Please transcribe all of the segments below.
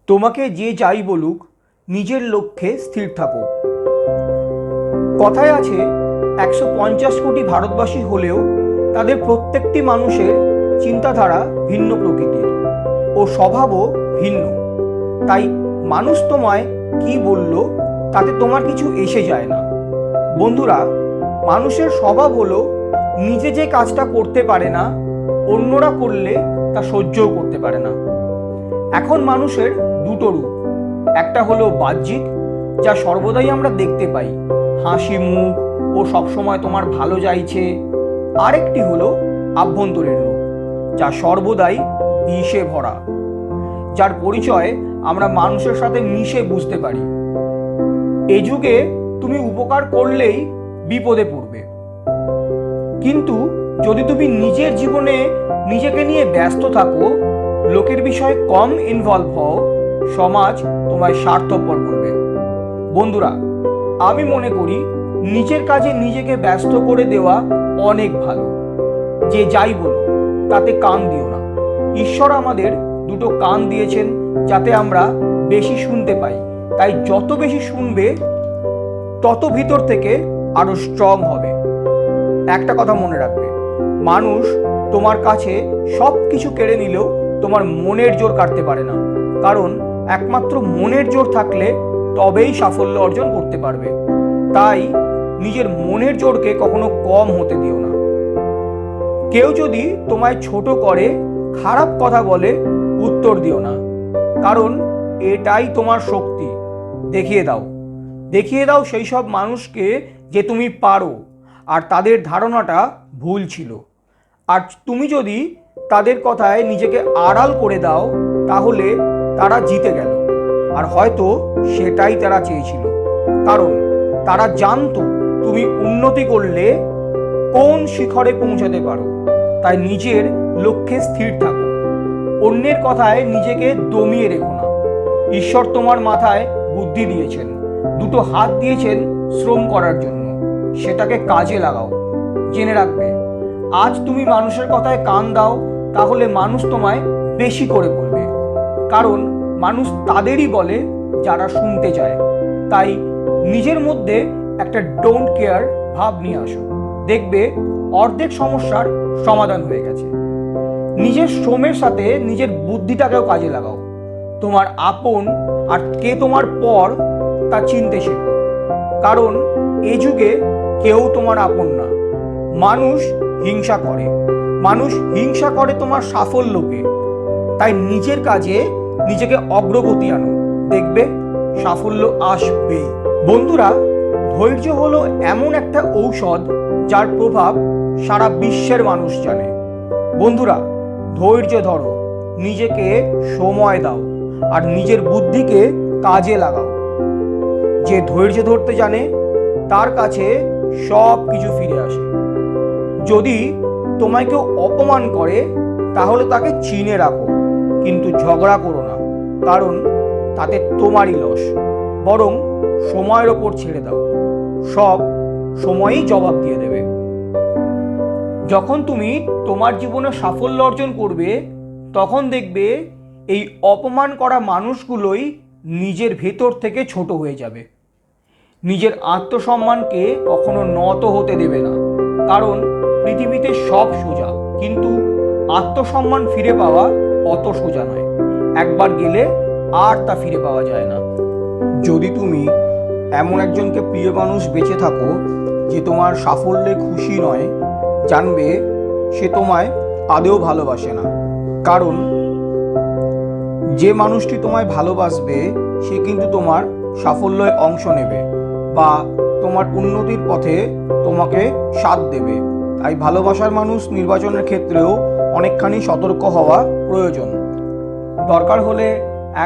তোমাকে যে যাই বলুক, নিজের লক্ষ্যে স্থির থাকো। কথায় আছে 150 কোটি ভারতবাসী হলেও তাদের প্রত্যেকটি মানুষের চিন্তাধারা ভিন্ন প্রকৃতির ও স্বভাবও ভিন্ন। তাই মানুষ তোমায় কি বলল তাতে তোমার কিছু এসে যায় না। বন্ধুরা, মানুষের স্বভাব হলো নিজে যে কাজটা করতে পারে না, অন্যরা করলে তা সহ্যও করতে পারে না। এখন মানুষের দুটো রূপ, একটা হলো বাহ্যিক, যা সর্বদাই আমরা দেখতে পাই, হাসি মুখ ও সবসময় তোমার ভালো চাইছে। আরেকটি হলো আভ্যন্তরীণ রূপ, যা সর্বদাই বিষে ভরা, যার পরিচয় আমরা মানুষের সাথে মিশে বুঝতে পারি। এ যুগে তুমি উপকার করলেই বিপদে পড়বে, কিন্তু যদি তুমি নিজের জীবনে নিজেকে নিয়ে ব্যস্ত থাকো, লোকের বিষয়ে কম ইনভলভ হও, সমাজ তোমায় স্বার্থপর করবে। বন্ধুরা, আমি মনে করি নিজের কাজে নিজেকে ব্যস্ত করে দেওয়া অনেক ভালো। যে যাই বলো তাতে কান দিও না। ঈশ্বর আমাদের দুটো কান দিয়েছেন যাতে আমরা বেশি শুনতে পাই, তাই যত বেশি শুনবে তত ভিতর থেকে আরো স্ট্রং হবে। একটা কথা মনে রাখবে, মানুষ তোমার কাছে সব কিছু কেড়ে নিলেও তোমার মনের জোর কাটতে পারে না, কারণ একমাত্র মনের জোর থাকলে তবেই সাফল্য অর্জন করতে পারবে। তাই নিজের মনের জোরকে কখনো কম হতে দিও না। কেউ যদি তোমায় ছোট করে, খারাপ কথা বলে, উত্তর দিও না, কারণ এটাই তোমার শক্তি। দেখিয়ে দাও সেই সব মানুষকে যে তুমি পারো, আর তাদের ধারণাটা ভুল ছিল। আর তুমি যদি তাদের কথায় নিজেকে আড়াল করে দাও, তাহলে তারা জিতে গেল। আর হয়তো সেটাই তারা চেয়েছিল, কারণ তারা জানতো তুমি উন্নতি করলে কোন শিখরে পৌঁছাতে পারো। তাই নিজের লক্ষ্যে স্থির থাকো, অন্যের কথায় নিজেকে দমিয়ে রেখো না। ঈশ্বর তোমার মাথায় বুদ্ধি দিয়েছেন, দুটো হাত দিয়েছেন শ্রম করার জন্য, সেটাকে কাজে লাগাও। জেনে রাখবে, আজ তুমি মানুষের কথায় কান দাও, তাহলে মানুষ তোমায় বেশি করে বলবে, কারণ মানুষ তাদেরই বলে যারা শুনতে চায়। তাই নিজের মধ্যে একটা ডোন্ট কেয়ার ভাব নিয়ে আসো, দেখবে অর্ধেক সমস্যার সমাধান হয়ে গেছে। নিজের শ্রমের সাথে নিজের বুদ্ধিটাকেও কাজে লাগাও। তোমার আপন আর কে তোমার পর তা চিনতে শেখো, কারণ এই যুগে কেউ তোমার আপন না। মানুষ হিংসা করে তোমার সাফল্যকে। তাই নিজের কাজে নিজেকে অগ্রগতি আনো, দেখবে সাফল্য আসবে। বন্ধুরা, ধৈর্য হলো এমন একটা ঔষধ যার প্রভাব সারা বিশ্বের মানুষ জানে। বন্ধুরা, ধৈর্য ধরো, নিজেকে সময় দাও, আর নিজের বুদ্ধিকে কাজে লাগাও। যে ধৈর্য ধরতে জানে তার কাছে সব কিছু ফিরে আসে। যদি তোমায় কেউ অপমান করে, তাহলে তাকে চিনে রাখো, কিন্তু ঝগড়া করো না, কারণ তাতে তোমারই লস। বরং সময়ের ওপর ছেড়ে দাও, সব সময়ই জবাব দিয়ে দেবে। যখন তুমি তোমার জীবনে সাফল্য অর্জন করবে, তখন দেখবে এই অপমান করা মানুষগুলোই নিজের ভেতর থেকে ছোট হয়ে যাবে। নিজের আত্মসম্মানকে কখনো নত হতে দেবে না, কারণ পৃথিবীতে সব সোজা, কিন্তু আত্মসম্মান ফিরে পাওয়া অত সোজা নয়। একবার গেলে আর তা ফিরে পাওয়া যায় না। যদি তুমি এমন একজনকে প্রিয় মানুষ বেঁচে থাকো যে তোমার সাফল্যে খুশি নয়, জানবে সে তোমায় আদৌ ভালোবাসে না। কারণ যে মানুষটি তোমায় ভালোবাসবে, সে কিন্তু তোমার সাফল্যে অংশ নেবে বা তোমার উন্নতির পথে তোমাকে সাথ দেবে। তাই ভালোবাসার মানুষ নির্বাচনের ক্ষেত্রেও অনেকখানি সতর্ক হওয়া প্রয়োজন। দরকার হলে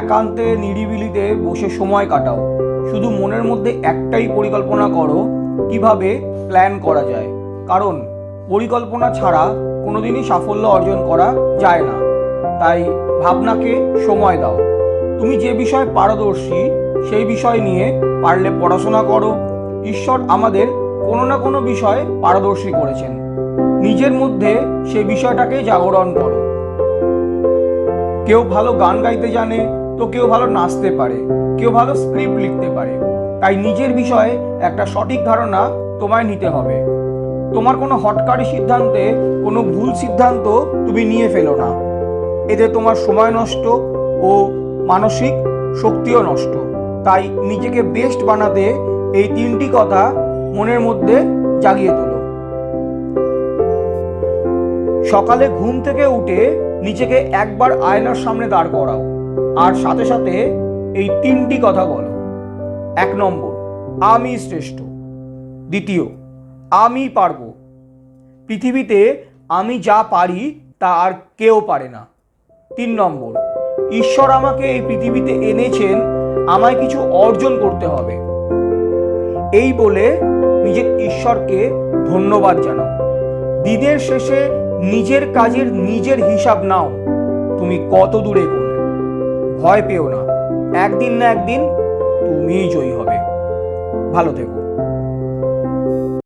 একান্তে নিরিবিলিতে বসে সময় কাটাও, শুধু মনের মধ্যে একটাই পরিকল্পনা করো, কিভাবে প্ল্যান করা যায়, কারণ পরিকল্পনা ছাড়া কোনোদিনই সাফল্য অর্জন করা যায় না। তাই ভাবনাকে সময় দাও। তুমি যে বিষয়ে পারদর্শী সেই বিষয় নিয়ে পারলে পড়াশোনা করো। ঈশ্বর আমাদের কোনো না কোনো বিষয়ে পারদর্শী করেছেন, নিজের মধ্যে সেই বিষয়টাকে জাগরণ করো। কেউ ভালো গান গাইতে জানে, তো কেউ ভালো নাচতে পারে, কেউ ভালো স্ক্রিপ্ট লিখতে পারে। তাই নিজের বিষয়ে একটা সঠিক ধারণা তোমায় নিতে হবে। তোমার কোনো হঠকারী সিদ্ধান্তে কোনো ভুল সিদ্ধান্ত তুমি নিয়ে ফেলো না, এতে তোমার সময় নষ্ট ও মানসিক শক্তিও নষ্ট। তাই নিজেকে বেস্ট বানাতে এই 3টি কথা মনের মধ্যে জাগিয়ে তোলো। সকালে ঘুম থেকে উঠে নিজেকে একবার আয়নার সামনে দাঁড় করাও, আর সাথে সাথে এই 3টি কথা বলো। 1 নম্বর, আমি শ্রেষ্ঠ। দ্বিতীয়, আমি পারবো। পৃথিবীতে আমি যা পারি তা আর কেউ পারে না। 3 নম্বর, ঈশ্বর আমাকে এই পৃথিবীতে এনেছেন, আমায় কিছু অর্জন করতে হবে। এই বলে নিজের ঈশ্বরকে ধন্যবাদ জানাও। দিনের শেষে নিজের কাজের নিজের হিসাব নাও, তুমি কত দূরে করলে। ভয় পেও না, একদিন না একদিন তুমিই জয়ী হবে। ভালো থেকো।